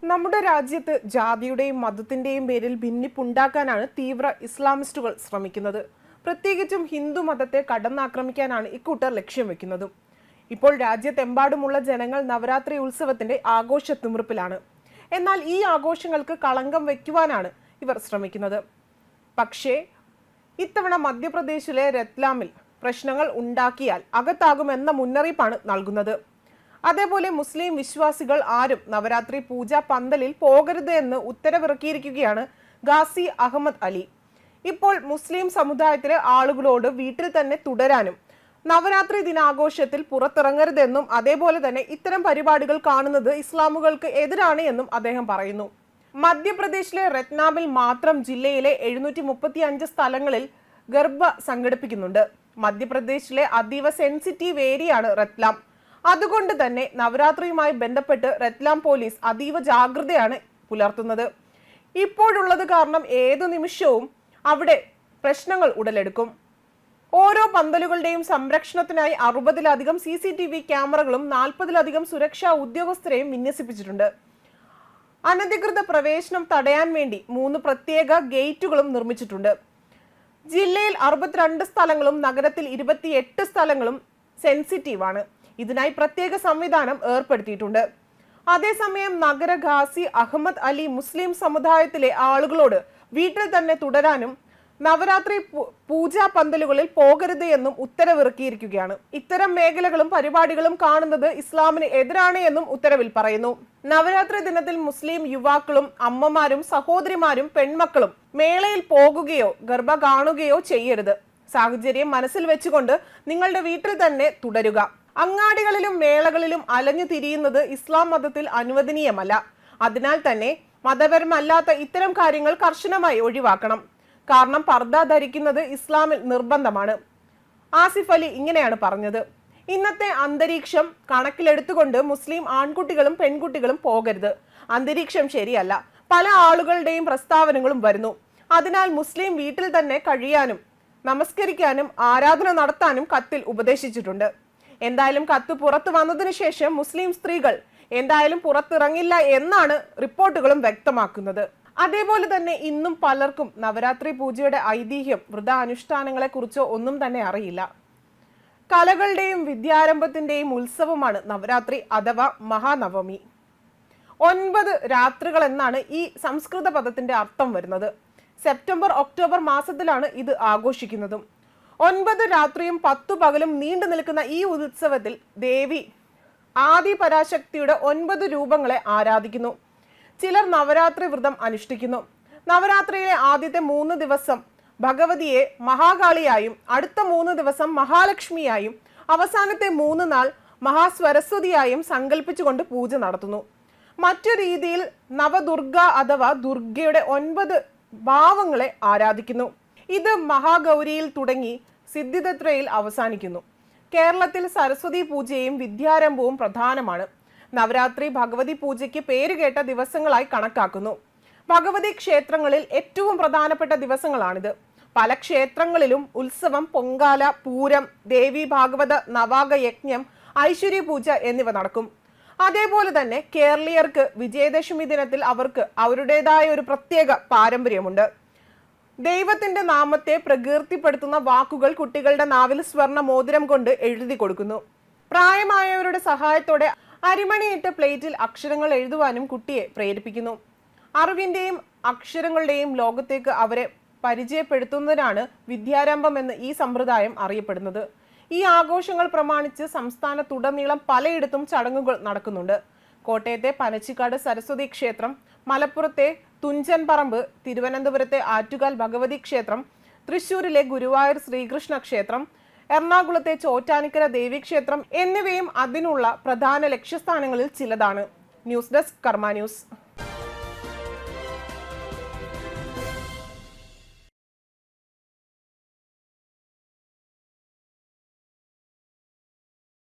നമ്മുടെ രാജ്യത്ത് ജാതിയുടെയും മതത്തിന്റെയും പേരിൽ ഭിന്നിപ്പുണ്ടാക്കാനാണ് തീവ്ര ഇസ്ലാമിസ്റ്റുകൾ ശ്രമിക്കുന്നത്. പ്രത്യേകിച്ചും ഹിന്ദു മതത്തെ കടന്നാക്രമിക്കാനാണ് ഇക്കൂട്ടർ ലക്ഷ്യം വെക്കുന്നതും. ഇപ്പോൾ രാജ്യത്തെമ്പാടുമുള്ള ജനങ്ങൾ നവരാത്രി ഉത്സവത്തിന്റെ ആഘോഷത്തിമിർപ്പിലാണ്. എന്നാൽ ഈ ആഘോഷങ്ങൾക്ക് കളങ്കം വയ്ക്കുവാനാണ് ഇവർ ശ്രമിക്കുന്നത്. പക്ഷേ ഇത്തവണ മധ്യപ്രദേശിലെ രത്ലാമിൽ പ്രശ്നങ്ങൾ ഉണ്ടാക്കിയാൽ അകത്താകുമെന്ന മുന്നറിയിപ്പാണ് നൽകുന്നത്. അതേപോലെ മുസ്ലിം വിശ്വാസികൾ ആരും നവരാത്രി പൂജ പന്തലിൽ പോകരുത് എന്ന് ഉത്തരവിറക്കിയിരിക്കുകയാണ് ഗാസി അഹമ്മദ് അലി. ഇപ്പോൾ മുസ്ലിം സമുദായത്തിലെ ആളുകളോട് വീട്ടിൽ തന്നെ തുടരാനും നവരാത്രി ദിനാഘോഷത്തിൽ പുറത്തിറങ്ങരുതെന്നും അതേപോലെ തന്നെ ഇത്തരം പരിപാടികൾ കാണുന്നത് ഇസ്ലാമുകൾക്ക് എതിരാണ് എന്നും അദ്ദേഹം പറയുന്നു. മധ്യപ്രദേശിലെ രത്നാമിൽ മാത്രം ജില്ലയിലെ 735 സ്ഥലങ്ങളിൽ ഗർഭ സംഘടിപ്പിക്കുന്നുണ്ട്. മധ്യപ്രദേശിലെ അതീവ സെൻസിറ്റീവ് ഏരിയയാണ് രത്ലാം. അതുകൊണ്ട് തന്നെ നവരാത്രിയുമായി ബന്ധപ്പെട്ട് രത്ലാം പോലീസ് അതീവ ജാഗ്രതയാണ് പുലർത്തുന്നത്. ഇപ്പോഴുള്ളത് കാരണം ഏതു നിമിഷവും അവിടെ പ്രശ്നങ്ങൾ ഉടലെടുക്കും. ഓരോ പന്തലുകളുടെയും സംരക്ഷണത്തിനായി 60-ലധികം CCTV ക്യാമറകളും 40-ലധികം സുരക്ഷാ ഉദ്യോഗസ്ഥരെയും വിന്യസിപ്പിച്ചിട്ടുണ്ട്. അനധികൃത പ്രവേശനം തടയാൻ വേണ്ടി 3 പ്രത്യേക ഗേറ്റുകളും നിർമ്മിച്ചിട്ടുണ്ട്. ജില്ലയിൽ 62 സ്ഥലങ്ങളും നഗരത്തിൽ 28 സ്ഥലങ്ങളും സെൻസിറ്റീവ് ആണ്. ഇതിനായി പ്രത്യേക സംവിധാനം ഏർപ്പെടുത്തിയിട്ടുണ്ട്. അതേസമയം നഗര ഗാസി അഹമ്മദ് അലി മുസ്ലിം സമുദായത്തിലെ ആളുകളോട് വീട്ടിൽ തന്നെ തുടരാനും നവരാത്രി പൂജാ പന്തലുകളിൽ പോകരുത് എന്നും ഉത്തരവിറക്കിയിരിക്കുകയാണ്. ഇത്തരം മേഖലകളും പരിപാടികളും കാണുന്നത് ഇസ്ലാമിന് എതിരാണ് എന്നും ഉത്തരവിൽ പറയുന്നു. നവരാത്രി ദിനത്തിൽ മുസ്ലിം യുവാക്കളും അമ്മമാരും സഹോദരിമാരും പെൺമക്കളും മേളയിൽ പോകുകയോ ഗർഭ കാണുകയോ ചെയ്യരുത്. സാഹചര്യം മനസ്സിൽ വെച്ചുകൊണ്ട് നിങ്ങളുടെ വീട്ടിൽ തന്നെ തുടരുക. അങ്ങാടികളിലും മേളകളിലും അലഞ്ഞു തിരിയുന്നത് ഇസ്ലാം മതത്തിൽ അനുവദനീയമല്ല. അതിനാൽ തന്നെ മതപരമല്ലാത്ത ഇത്തരം കാര്യങ്ങൾ കർശനമായി ഒഴിവാക്കണം. കാരണം പർദ്ദ ധരിക്കുന്നത് ഇസ്ലാമിൽ നിർബന്ധമാണ്. ആസിഫ് അലി ഇങ്ങനെയാണ് പറഞ്ഞത്. ഇന്നത്തെ അന്തരീക്ഷം കണക്കിലെടുത്തുകൊണ്ട് മുസ്ലിം ആൺകുട്ടികളും പെൺകുട്ടികളും പോകരുത്. അന്തരീക്ഷം ശരിയല്ല. പല ആളുകളുടെയും പ്രസ്താവനകളും വരുന്നു. അതിനാൽ മുസ്ലിം വീട്ടിൽ തന്നെ കഴിയാനും നമസ്കരിക്കാനും ആരാധന നടത്താനും കത്തിൽ ഉപദേശിച്ചിട്ടുണ്ട്. എന്തായാലും കത്ത് പുറത്തു വന്നതിന് ശേഷം മുസ്ലിം സ്ത്രീകൾ എന്തായാലും പുറത്തിറങ്ങില്ല എന്നാണ് റിപ്പോർട്ടുകളും വ്യക്തമാക്കുന്നത്. അതേപോലെ തന്നെ ഇന്നും പലർക്കും നവരാത്രി പൂജയുടെ ഐതിഹ്യം വ്രതാനുഷ്ഠാനങ്ങളെ കുറിച്ചോ ഒന്നും തന്നെ അറിയില്ല. കലകളുടെയും വിദ്യാരംഭത്തിന്റെയും ഉത്സവമാണ് നവരാത്രി അഥവാ മഹാനവമി. 9 രാത്രികൾ എന്നാണ് ഈ സംസ്കൃത പദത്തിന്റെ അർത്ഥം വരുന്നത്. സെപ്റ്റംബർ ഒക്ടോബർ മാസത്തിലാണ് ഇത് ആഘോഷിക്കുന്നതും. 9 രാത്രിയും 10 പകലും നീണ്ടു നിൽക്കുന്ന ഈ ഉത്സവത്തിൽ ദേവി ആദി പരാശക്തിയുടെ 9 രൂപങ്ങളെ ആരാധിക്കുന്നു. ചിലർ നവരാത്രി വ്രതം അനുഷ്ഠിക്കുന്നു. നവരാത്രിയിലെ ആദ്യത്തെ 3 ദിവസം ഭഗവതിയെ മഹാകാളിയായും അടുത്ത 3 ദിവസം മഹാലക്ഷ്മിയായും അവസാനത്തെ 3 നാൾ മഹാസ്വരസ്വതിയായും സങ്കല്പിച്ചുകൊണ്ട് പൂജ നടത്തുന്നു. മറ്റു രീതിയിൽ നവദുർഗ അഥവാ ദുർഗയുടെ 9 ഭാവങ്ങളെ ആരാധിക്കുന്നു. ഇത് മഹാഗൗരിയിൽ തുടങ്ങി സിദ്ധിദത്രയിൽ അവസാനിക്കുന്നു. കേരളത്തിൽ സരസ്വതി പൂജയും വിദ്യാരംഭവും പ്രധാനമാണ്. നവരാത്രി ഭഗവതി പൂജയ്ക്ക് പേരുകേട്ട ദിവസങ്ങളായി കണക്കാക്കുന്നു. ഭഗവതി ക്ഷേത്രങ്ങളിൽ ഏറ്റവും പ്രധാനപ്പെട്ട ദിവസങ്ങളാണിത്. പല ക്ഷേത്രങ്ങളിലും ഉത്സവം, പൊങ്കാല, പൂരം, ദേവി ഭാഗവത നവാഗ യജ്ഞം, ഐശ്വര്യ പൂജ എന്നിവ നടക്കും. അതേപോലെ തന്നെ കേരളീയർക്ക് വിജയദശമി ദിനത്തിൽ അവർക്ക് അവരുടേതായ ഒരു പ്രത്യേക പാരമ്പര്യമുണ്ട്. ദൈവത്തിന്റെ നാമത്തെ പ്രകീർത്തിപ്പെടുത്തുന്ന വാക്കുകൾ കുട്ടികളുടെ നാവിൽ സ്വർണ്ണ മോതിരം കൊണ്ട് എഴുതി കൊടുക്കുന്നു. പ്രായമായവരുടെ സഹായത്തോടെ അരിമണിയിട്ട് പ്ലേറ്റിൽ അക്ഷരങ്ങൾ എഴുതുവാനും കുട്ടിയെ പ്രേരിപ്പിക്കുന്നു. അറിവിന്റെയും അക്ഷരങ്ങളുടെയും ലോകത്തേക്ക് അവരെ പരിചയപ്പെടുത്തുന്നതിനാണ് വിദ്യാരംഭം എന്ന് ഈ സമ്പ്രദായം അറിയപ്പെടുന്നത്. ഈ ആഘോഷങ്ങൾ പ്രമാണിച്ച് സംസ്ഥാനത്തുടനീളം പലയിടത്തും ചടങ്ങുകൾ നടക്കുന്നുണ്ട്. കോട്ടയത്തെ പനച്ചിക്കാട് സരസ്വതി ക്ഷേത്രം, മലപ്പുറത്തെ തുഞ്ചൻ പറമ്പ്, തിരുവനന്തപുരത്തെ ആറ്റുകാൽ ഭഗവതി ക്ഷേത്രം, തൃശൂരിലെ ഗുരുവായൂർ ശ്രീകൃഷ്ണ ക്ഷേത്രം, എറണാകുളത്തെ ചോറ്റാനിക്കര ദേവീക്ഷേത്രം എന്നിവയും അതിനുള്ള പ്രധാന ലക്ഷ്യസ്ഥാനങ്ങളിൽ ചിലതാണ്. ന്യൂസ് ഡെസ്ക് കർമ്മ ന്യൂസ്.